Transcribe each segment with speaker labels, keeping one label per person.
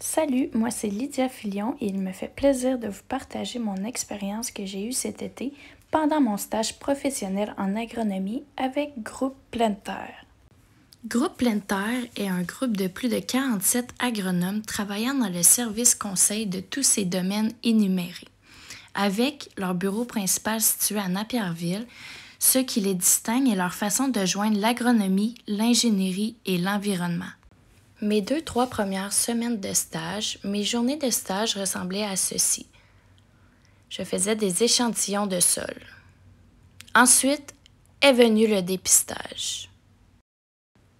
Speaker 1: Salut, moi c'est Lydia Filion et il me fait plaisir de vous partager mon expérience que j'ai eue cet été pendant mon stage professionnel en agronomie avec Groupe Pleine Terre. Groupe Pleine Terre est un groupe de plus de 47 agronomes travaillant dans le service conseil de tous ces domaines énumérés, avec leur bureau principal situé à Napierville. Ce qui les distingue est leur façon de joindre l'agronomie, l'ingénierie et l'environnement. Mes 2-3 premières semaines de stage, mes journées de stage ressemblaient à ceci. Je faisais des échantillons de sol. Ensuite est venu le dépistage.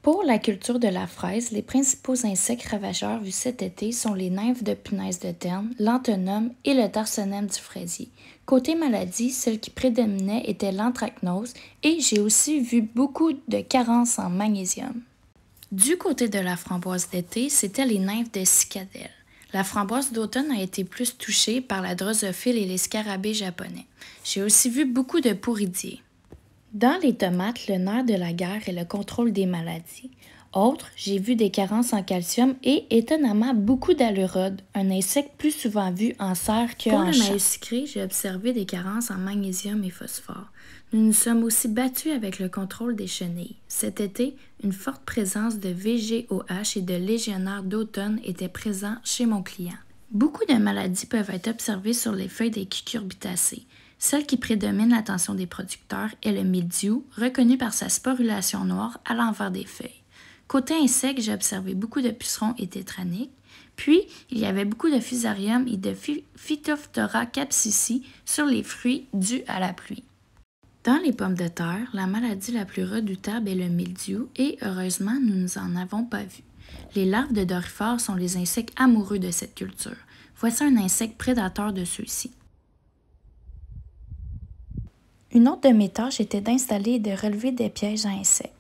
Speaker 1: Pour la culture de la fraise, les principaux insectes ravageurs vus cet été sont les nymphes de punaise de terne, l'anthonomme et le tarsenème du fraisier. Côté maladie, celle qui prédominait était l'anthracnose et j'ai aussi vu beaucoup de carences en magnésium. Du côté de la framboise d'été, c'était les nymphes de cicadelle. La framboise d'automne a été plus touchée par la drosophile et les scarabées japonais. J'ai aussi vu beaucoup de pourridiers. Dans les tomates, le nerf de la guerre est le contrôle des maladies. Autre, j'ai vu des carences en calcium et, étonnamment, beaucoup d'aleurodes, un insecte plus souvent vu en serre qu'en champ. Pour le maïs sucré, j'ai observé des carences en magnésium et phosphore. Nous nous sommes aussi battus avec le contrôle des chenilles. Cet été, une forte présence de VGOH et de légionnaires d'automne était présent chez mon client. Beaucoup de maladies peuvent être observées sur les feuilles des cucurbitacées. Celle qui prédomine l'attention des producteurs est le mildiou, reconnu par sa sporulation noire à l'envers des feuilles. Côté insectes, j'ai observé beaucoup de pucerons et tétraniques. Puis, il y avait beaucoup de fusarium et de Phytophthora capsicii sur les fruits dus à la pluie. Dans les pommes de terre, la maladie la plus redoutable est le mildiou et, heureusement, nous ne nous en avons pas vu. Les larves de doryphores sont les insectes amoureux de cette culture. Voici un insecte prédateur de ceux-ci. Une autre de mes tâches était d'installer et de relever des pièges à insectes.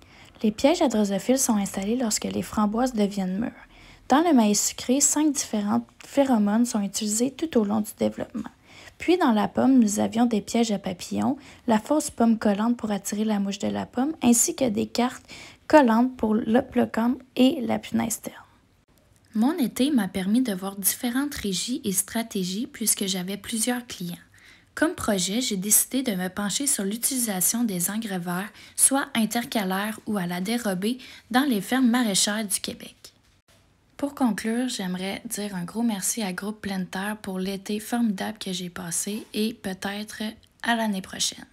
Speaker 1: Les pièges à drosophiles sont installés lorsque les framboises deviennent mûres. Dans le maïs sucré, 5 différentes phéromones sont utilisées tout au long du développement. Puis dans la pomme, nous avions des pièges à papillons, la fausse pomme collante pour attirer la mouche de la pomme, ainsi que des cartes collantes pour l'oplocum et la punaise terne. Mon été m'a permis de voir différentes régies et stratégies puisque j'avais plusieurs clients. Comme projet, j'ai décidé de me pencher sur l'utilisation des engrais verts, soit intercalaires ou à la dérobée, dans les fermes maraîchères du Québec. Pour conclure, j'aimerais dire un gros merci à Groupe Pleine Terre pour l'été formidable que j'ai passé et peut-être à l'année prochaine.